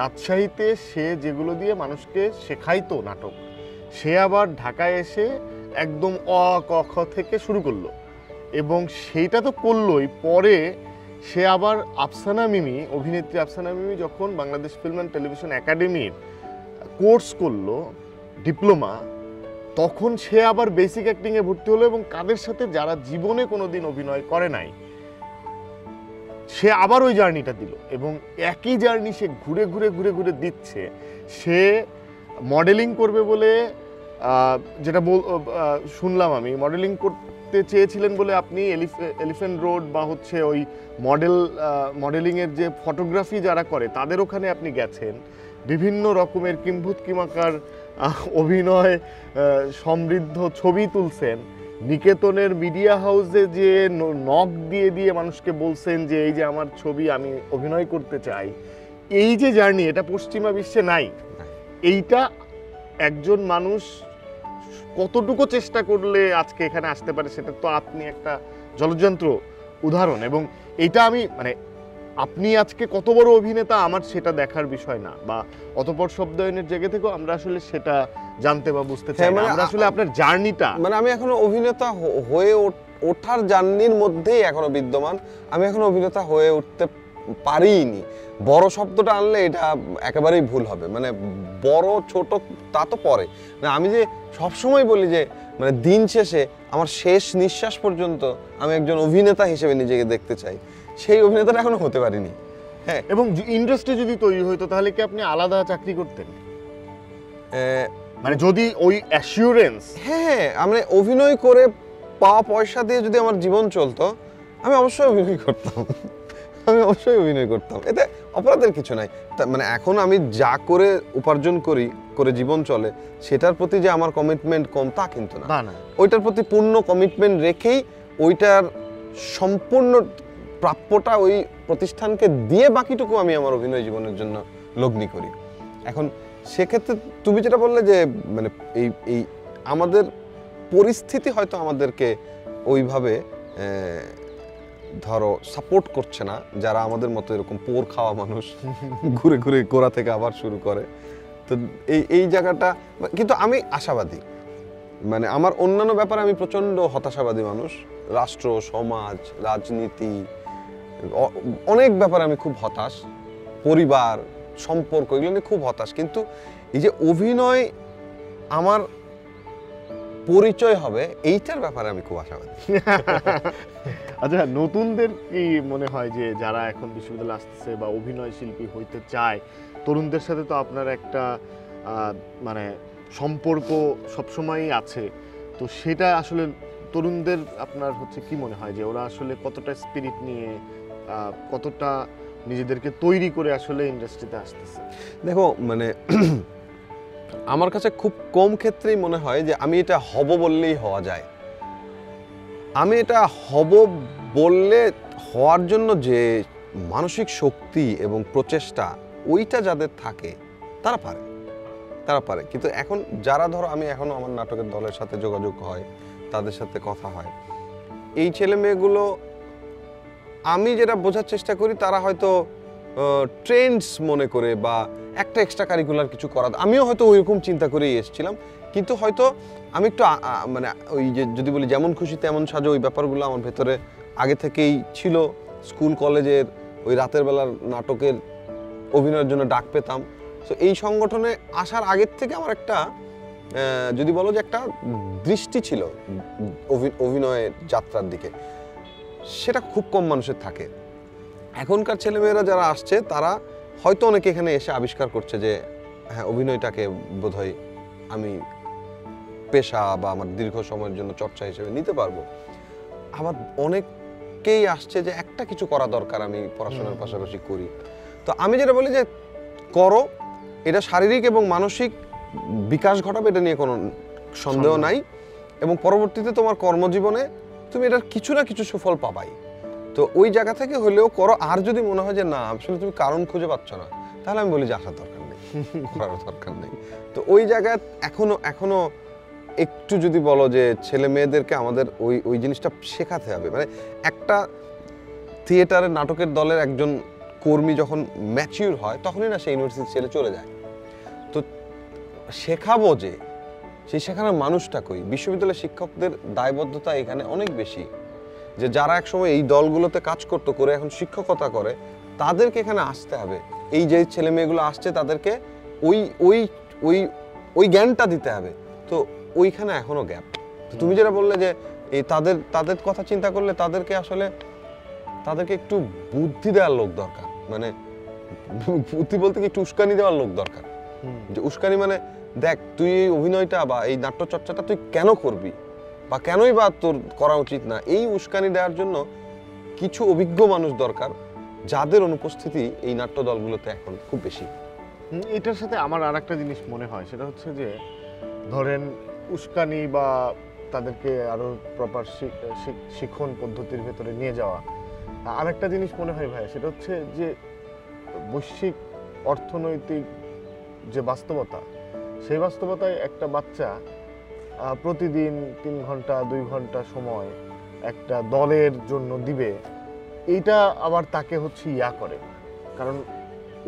রাজশাহীতে সে যেগুলো দিয়ে মানুষকে শেখাইতো নাটক, সে আবার ঢাকায় এসে একদম অ ক খ থেকে শুরু করলো। এবং সেইটা তো করলোই, পরে সে আবার আফসানা মিমি, অভিনেত্রী আফসানা মিমি যখন বাংলাদেশ ফিল্ম অ্যান্ড টেলিভিশন একাডেমির কোর্স করলো ডিপ্লোমা, তখন সে আবার বেসিক অ্যাক্টিংয়ে ভর্তি হলো এবং কাদের সাথে, যারা জীবনে কোনোদিন অভিনয় করে নাই, সে আবার ওই জার্নিটা দিল। এবং একই জার্নি সে ঘুরে ঘুরে ঘুরে ঘুরে দিচ্ছে। সে মডেলিং করবে বলে যেটা শুনলাম আমি, মডেলিং করতে চেয়েছিলেন বলে আপনি এলিফ্যান্ট রোড বা হচ্ছে ওই মডেলিংয়ের যে ফটোগ্রাফি যারা করে তাদের ওখানে আপনি গেছেন, বিভিন্ন রকমের কিম্ভূত কিমাকার অভিনয় সমৃদ্ধ ছবি তুলছেন, নিকেতনের মিডিয়া হাউসে যে নক দিয়ে দিয়ে মানুষকে বলছেন যে এই যে আমার ছবি, আমি অভিনয় করতে চাই। এই যে জার্নি, এটা পশ্চিমা বিশ্বে নাই। এইটা একজন মানুষ কতটুকু চেষ্টা করলে আজকে এখানে আসতে পারে, সেটা তো আপনি একটা জলযন্ত্র উদাহরণ। এবং এটা আমি মানে আপনি আজকে কত বড় অভিনেতা আমার সেটা দেখার বিষয় না, বা অতঃপর শব্দায়নের জায়গা থেকেও আমরা আসলে সেটা জানতে বা বুঝতে চাই না। আমরা আসলে আপনার জার্নিটা, মানে আমি এখনো অভিনেতা হয়ে ওঠার জার্নির মধ্যেই এখনো বিদ্যমান। আমি এখনো অভিনেতা হয়ে উঠতে পারিনি। বড় শব্দটা আনলে এটা একেবারেই ভুল হবে। মানে বড় ছোট তা তো পরে, মানে আমি যে সবসময় বলি যে মানে দিন শেষে আমার শেষ নিঃশ্বাস পর্যন্ত আমি একজন অভিনেতা হিসেবে নিজেকে দেখতে চাই, সেই অভিনেতাটা এখনো হতে পারিনি। হ্যাঁ, এবং ইন্ডাস্ট্রি যদি তৈরি হইতো তাহলে কি আপনি আলাদা চাকরি করতেন? মানে যদি ওই অ্যাসিওরেন্স, হ্যাঁ, আমরা অভিনয় করে পাওয়া পয়সা দিয়ে যদি আমার জীবন চলতো, আমি অবশ্যই অভিনয় করতাম। এতে অপরাধের কিছু নাই। মানে এখন আমি যা করে উপার্জন করে জীবন চলে, সেটার প্রতি যে আমার কমিটমেন্ট কম তা কিন্তু না। ওইটার প্রতি পূর্ণ কমিটমেন্ট রেখেই ওইটার সম্পূর্ণ প্রাপ্যটা ওই প্রতিষ্ঠানকে দিয়ে বাকিটুকু আমি আমার অভিনয় জীবনের জন্য লগ্নি করি। এখন সেক্ষেত্রে তুমি যেটা বললে যে মানে এই আমাদের পরিস্থিতি হয়তো আমাদেরকে ওইভাবে ধরো সাপোর্ট করছে না, যারা আমাদের মতো এরকম পোর খাওয়া মানুষ ঘুরে ঘুরে গোড়া থেকে আবার শুরু করে। তো এই জায়গাটা, কিন্তু আমি আশাবাদী। মানে আমার অন্যান্য ব্যাপারে আমি প্রচণ্ড হতাশাবাদী মানুষ। রাষ্ট্র, সমাজ, রাজনীতি, অনেক ব্যাপারে আমি খুব হতাশ। পরিবার, সম্পর্ক, এগুলো নিয়ে খুব হতাশ। কিন্তু এই যে অভিনয় আমার পরিচয় হবে, এইটার ব্যাপারে আমি খুব আশাবাদী। আচ্ছা, নতুনদের কি মনে হয় যে যারা এখন বিশ্ববিদ্যালয়ে আসতেছে বা অভিনয় শিল্পী হইতে চায়, তরুণদের সাথে তো আপনার একটা মানে সম্পর্ক সবসময়ই আছে, তো সেটা আসলে তরুণদের আপনার হচ্ছে কি মনে হয় যে ওরা আসলে কতটা স্পিরিট নিয়ে, কতটা নিজেদেরকে তৈরি করে আসলে ইন্ডাস্ট্রিতে আসতেছে? দেখো, মানে আমার কাছে খুব কম ক্ষেত্রেই মনে হয় যে আমি এটা হব বললেই হওয়া যায়। আমি এটা হব বললে হওয়ার জন্য যে মানসিক শক্তি এবং প্রচেষ্টা, ওইটা যাদের থাকে তারা পারে। কিন্তু এখন যারা, ধরো আমি এখনো আমার নাটকের দলের সাথে যোগাযোগ হয়, তাদের সাথে কথা হয়, এই ছেলে মেয়েগুলো আমি যেটা বোঝার চেষ্টা করি, তারা হয়তো ট্রেন্ডস মনে করে বা একটা এক্সট্রা কারিকুলার কিছু করা। আমিও হয়তো ওইরকম চিন্তা করেই এসেছিলাম, কিন্তু হয়তো আমি একটু মানে ওই যে যদি বলি যেমন খুশি তেমন সাজো, ওই ব্যাপারগুলো আমার ভেতরে আগে থেকেই ছিল। স্কুল কলেজের ওই রাতের বেলার নাটকের অভিনয়ের জন্য ডাক পেতাম। তো এই সংগঠনে আসার আগের থেকে আমার একটা যদি বলো যে একটা দৃষ্টি ছিল অভিনয়ের যাত্রার দিকে, সেটা খুব কম মানুষের থাকে। এখনকার ছেলেমেয়েরা যারা আসছে তারা হয়তো অনেকে এখানে এসে আবিষ্কার করছে যে হ্যাঁ, অভিনয়টাকে বোধহয় আমি পেশা বা আমার দীর্ঘ সময়ের জন্য চর্চা হিসেবে নিতে পারবো। আবার অনেকেই আসছে যে একটা কিছু করা দরকার, আমি পড়াশোনার পাশাপাশি করি। তো আমি যেটা বলি যে করো, এটা শারীরিক এবং মানসিক বিকাশ ঘটাবে, এটা নিয়ে কোনো সন্দেহ নাই, এবং পরবর্তীতে তোমার কর্মজীবনে তুমি এটার কিছু না কিছু সুফল পাবাই। তো ওই জায়গা থেকে হলেও করো। আর যদি মনে হয় যে না আসলে তুমি কারণ খুঁজে পাচ্ছ না, তাহলে আমি বলি যে আসার দরকার নেই, করার দরকার নেই। তো ওই জায়গায় এখনো একটু যদি বলো যে ছেলে মেয়েদেরকে আমাদের ওই জিনিসটা শেখাতে হবে। মানে একটা থিয়েটারের নাটকের দলের একজন কর্মী যখন ম্যাচিউর হয় তখনই না সে ইউনিভার্সিটি ছেড়ে চলে যায়। তো শেখাবো যে সেই শেখানোর মানুষটা কই। বিশ্ববিদ্যালয়ের শিক্ষকদের দায়বদ্ধতা এখানে অনেক বেশি, যে যারা একসময় এই দলগুলোতে কাজ করতো, করে এখন শিক্ষকতা করে, তাদেরকে এখানে আসতে হবে। এই যে ছেলে মেয়েগুলো আসছে তাদেরকে ওই ওই ওই ওই জ্ঞানটা দিতে হবে। তো ওইখানে এখনো গ্যাপ। তো তুমি যেটা বললে যে এই তাদের কথা চিন্তা করলে তাদেরকে একটু বুদ্ধি দেওয়ার লোক দরকার। মানে বুদ্ধি বলতে কি, একটু উস্কানি দেওয়ার লোক দরকার। যে উস্কানি মানে দেখ তুই এই অভিনয়টা বা এই নাট্যচর্চাটা তুই কেন করবি, বা কেনই বা তোর করা উচিত না, এই উস্কানি দেওয়ার জন্য কিছু অভিজ্ঞ মানুষ দরকার, যাদের অনুপস্থিতি এই নাট্য দলগুলোতে এখন খুব বেশি। এটার সাথে আমার আর একটা জিনিস মনে হয়, সেটা হচ্ছে যে ধরেন উস্কানি বা তাদেরকে আরো প্রপার শিক্ষণ পদ্ধতির ভেতরে নিয়ে যাওয়া। আর একটা জিনিস মনে হয় ভাই, সেটা হচ্ছে যে বৈশ্বিক অর্থনৈতিক যে বাস্তবতা, সেই বাস্তবতায় একটা বাচ্চা প্রতিদিন 3 ঘন্টা 2 ঘন্টা সময় একটা দলের জন্য দিবে, এইটা আবার তাকে হচ্ছে ইয়া করে। কারণ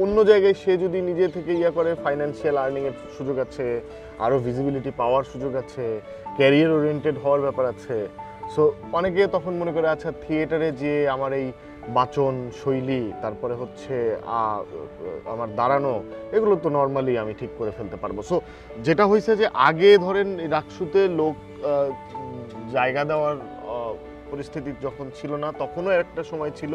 অন্য জায়গায় সে যদি নিজে থেকে ইয়া করে, ফাইন্যান্সিয়াল আর্নিংয়ের সুযোগ আছে, আরও ভিজিবিলিটি পাওয়ার সুযোগ আছে, ক্যারিয়ার ওরিয়েন্টেড হওয়ার ব্যাপার আছে। সো অনেকে তখন মনে করে আচ্ছা থিয়েটারে যে আমার এই বাচন শৈলী, তারপরে হচ্ছে আমার দাঁড়ানো, এগুলো তো নর্মালি আমি ঠিক করে ফেলতে পারবো। সো যেটা হয়েছে যে আগে ধরেন রাকসুতে লোক জায়গা দেওয়ার পরিস্থিতি যখন ছিল না, তখনও একটা সময় ছিল,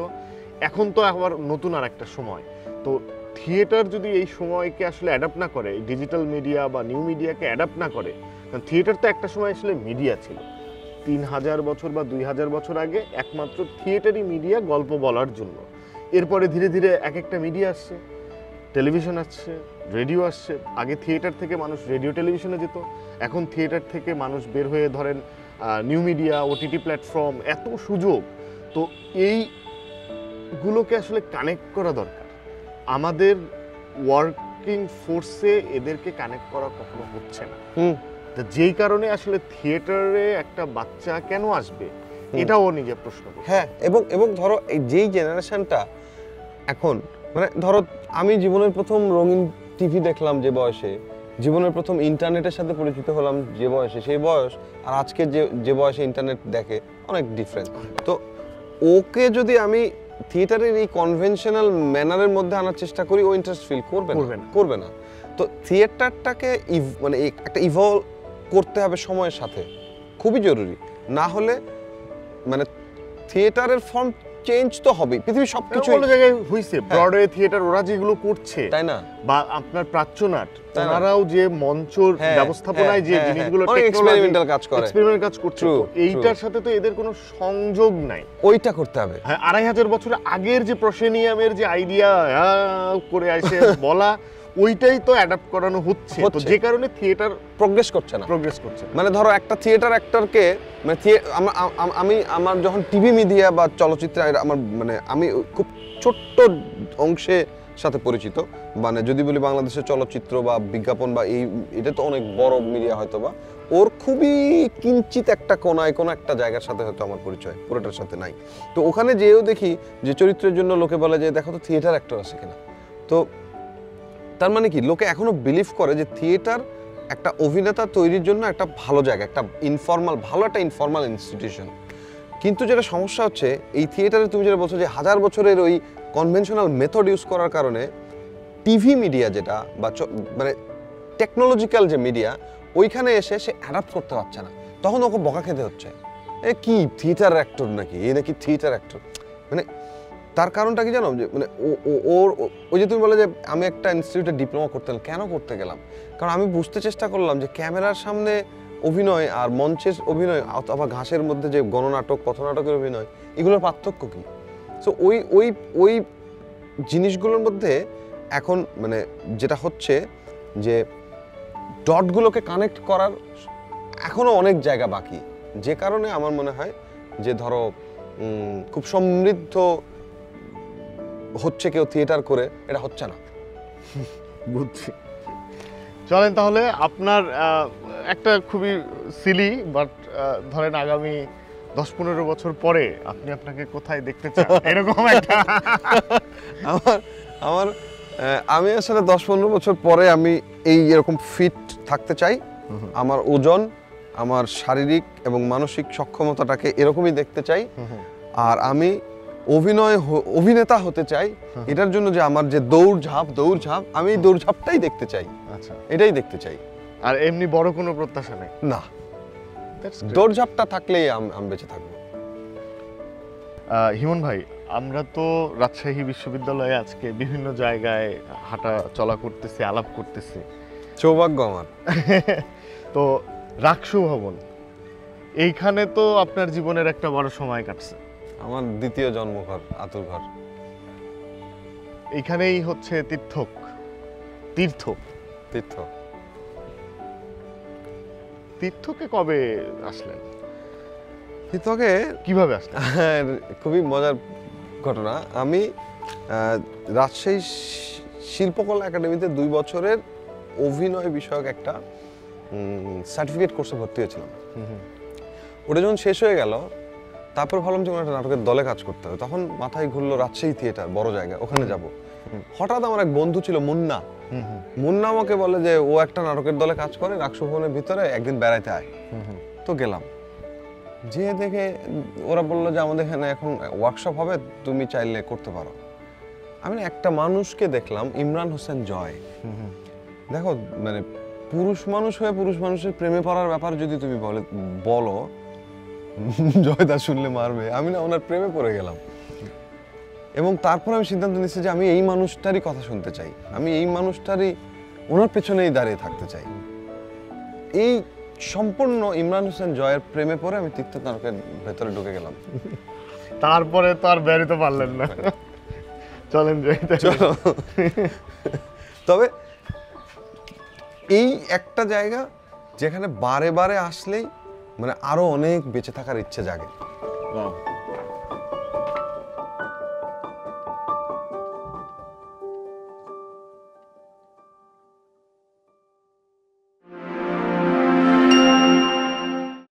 এখন তো আবার নতুন আর একটা সময়। তো থিয়েটার যদি এই সময়কে আসলে অ্যাডাপ্ট না করে, ডিজিটাল মিডিয়া বা নিউ মিডিয়াকে অ্যাডাপ্ট না করে, কারণ থিয়েটার তো একটা সময় আসলে মিডিয়া ছিল। 3000 বছর বা 2000 বছর আগে একমাত্র থিয়েটারই মিডিয়া, গল্প বলার জন্য। এরপরে ধীরে ধীরে এক একটা মিডিয়া আসছে, টেলিভিশন আসছে, রেডিও আসছে। আগে থিয়েটার থেকে মানুষ রেডিও টেলিভিশনে যেত, এখন থিয়েটার থেকে মানুষ বের হয়ে ধরেন নিউ মিডিয়া, ওটিটি প্ল্যাটফর্ম, এত সুযোগ। তো এইগুলোকে আসলে কানেক্ট করা দরকার। আমাদের ওয়ার্কিং ফোর্সে এদেরকে কানেক্ট করা কখনো হচ্ছে না। তো যেই কারণে আসলে থিয়েটারে একটা বাচ্চা কেন আসবে, এটাও নিজে প্রশ্ন করে। হ্যাঁ, এবং ধরো এই যেই জেনারেশনটা এখন, মানে ধরো আমি জীবনের প্রথম রঙিন টিভি দেখলাম যে বয়সে, জীবনের প্রথম ইন্টারনেটের সাথে পরিচিত হলাম যে বয়সে, সেই বয়স আর আজকে যে বয়সে ইন্টারনেট দেখে অনেক ডিফারেন্ট। তো ওকে যদি আমি থিয়েটারের এই কনভেনশনাল ম্যানারের মধ্যে আনার চেষ্টা করি, ও ইন্টারেস্ট ফিল করবে না। তো থিয়েটারটাকে মানে একটা ইভলভ করতে হবে সময়ের সাথে, খুবই জরুরি। না হলে মানে থিয়েটারের ফর্ম চেঞ্জ তো হবে, পৃথিবীর সবকিছু অন্য জায়গায় হইছে, ব্রডওয়ে থিয়েটার ওরা যেগুলো করছে, তাই না, বা আপনার প্রাচ্যনাট, ওনারাও যে মঞ্চর ব্যবস্থাপনায় যে জিনিসগুলো এক্সপেরিমেন্টাল কাজ করছে, এইটার সাথে তো এদের কোনো সংযোগ নাই। ওইটা করতে হবে। হ্যাঁ, 2500 বছর আগের যে প্রসেনিয়ামের যে আইডিয়া করে আসে বলা, ওইটাই তো অ্যাডাপ্ট করানো হচ্ছে। তো যে কারণে থিয়েটার প্রোগ্রেস করছে না। মানে ধরো একটা থিয়েটার অ্যাক্টরকে, মানে আমি আমার যখন টিভি মিডিয়া বা চলচ্চিত্রে আমি খুব ছোট্ট অংশে সাথে পরিচিত, মানে যদি বলি বাংলাদেশের চলচ্চিত্র বা বিজ্ঞাপন বা এটা তো অনেক বড় মিডিয়া হয়তো, বা ওর খুবই কিঞ্চিত একটা কোনায় কোনো একটা জায়গার সাথে হয়তো আমার পরিচয়, পুরোটার সাথে নাই। তো ওখানে যেও দেখি যে চরিত্রের জন্য লোকে বলে যে দেখো তো থিয়েটার অ্যাক্টর আছে কিনা। তো তার মানে কি, লোকে এখনো বিলিভ করে যে থিয়েটার একটা অভিনেতা তৈরির জন্য একটা ভালো জায়গা, একটা ভালো একটা ইনফর্মাল ইনস্টিটিউশন। কিন্তু যেটা সমস্যা হচ্ছে, এই থিয়েটারে তুমি যেটা বলছো যে 1000 বছরের ওই কনভেনশনাল মেথড ইউজ করার কারণে টিভি মিডিয়া যেটা বা মানে টেকনোলজিক্যাল যে মিডিয়া, ওইখানে এসে সে অ্যাডাপ্ট করতে পারছে না, তখন ওকে বকা খেতে হচ্ছে। এ কি থিয়েটার অ্যাক্টর নাকি, এ নাকি থিয়েটার অ্যাক্টর। মানে তার কারণটা কি জানো, যে মানে ওর ওই যে তুমি বলে যে আমি একটা ইনস্টিটিউটে ডিপ্লোমা করতে গেলাম, কেন করতে গেলাম? কারণ আমি বুঝতে চেষ্টা করলাম যে ক্যামেরার সামনে অভিনয় আর মঞ্চের অভিনয় অথবা ঘাসের মধ্যে যে গণনাটক, পথনাটকের অভিনয়, এগুলোর পার্থক্য কী। সো ওই ওই ওই জিনিসগুলোর মধ্যে এখন মানে যেটা হচ্ছে যে ডটগুলোকে কানেক্ট করার এখনও অনেক জায়গা বাকি, যে কারণে আমার মনে হয় যে ধরো খুব সমৃদ্ধ হচ্ছে কেউ থিয়েটার করে, এটা হচ্ছে না। বুঝছি। চলেন তাহলে আপনার একটা খুবই সিলি বাট ধরেন আগামী 10-15 বছর পরে আপনি আপনাকে কোথায় দেখতে চান, এরকম একটা আমার আমি আসলে 10-15 বছর পরে আমি এই এরকম ফিট থাকতে চাই। আমার ওজন, আমার শারীরিক এবং মানসিক সক্ষমতাটাকে এরকমই দেখতে চাই। আর আমি অভিনেতা হতে চাই। এটার জন্য যে আমার যে দৌড়ঝাঁপ, আমি এই দৌড়ঝাঁপটাই দেখতে চাই। আচ্ছা, এটাই দেখতে চাই। আর এমনি বড় কোনো প্রত্যাশা নেই? না, দৌড়ঝাঁপটা থাকলেই আমি বেঁচে থাকবো। হিমন ভাই, আমরা তো রাজশাহী বিশ্ববিদ্যালয়ে আজকে বিভিন্ন জায়গায় হাঁটা চলা করতেছি, আলাপ করতেছি। সৌভাগ্য আমার। তো রাকসু ভবন, এইখানে তো আপনার জীবনের একটা বড় সময় কাটছে। আমার দ্বিতীয় জন্মঘর, আতুর ঘর। এইখানেই হচ্ছে তীর্থ। তীর্থকে কবে আসলেন? তীর্থকে কিভাবে আসলেন? খুবই মজার ঘটনা। আমি রাজশাহী শিল্পকলা একাডেমিতে 2 বছরের অভিনয় বিষয়ক একটা সার্টিফিকেট কোর্সে ভর্তি হয়েছিলাম। ওটা যখন শেষ হয়ে গেল, তারপর ভাবলাম যে একটা নাটকের দলে কাজ করতে হবে। তখন মাথায় ঘুরলো রাজশাহী থিয়েটার, বড় জায়গা, ওখানে যাব। হঠাৎ আমার এক বন্ধু ছিল মুন্না আমাকে বলে যে ও একটা নাটকের দলে কাজ করে রাকসু ভবনের ভিতরে, একদিন বেড়াইতে আয়। তো গেলাম, যে দেখে ওরা বললো যে আমাদের এখানে এখন ওয়ার্কশপ হবে, তুমি চাইলে করতে পারো। আমি একটা মানুষকে দেখলাম, ইমরান হোসেন জয়। দেখো মানে পুরুষ মানুষ হয়ে পুরুষ মানুষের প্রেমে পড়ার ব্যাপার যদি তুমি বলো, জয়দা শুনলে মারবে। আমি না ওনার প্রেমে পড়ে গেলাম, এবং তারপর আমি সিদ্ধান্ত নিচ্ছি যে আমি এই মানুষটারই কথা শুনতে চাই, আমি এই মানুষটারই ওনার পেছনেই দাঁড়িয়ে থাকতে চাই। এই সম্পূর্ণ ইমরান হোসেন জয়ের প্রেমে পড়ে আমি তীর্থ নাটকের ভেতরে ঢুকে গেলাম। তারপরে তো আর বেরোতে পারলেন না। চলেন যাই। চলো। তবে এই একটা জায়গা যেখানে বারে বারে আসলেই মানে আরো অনেক বেঁচে থাকার ইচ্ছে জাগে।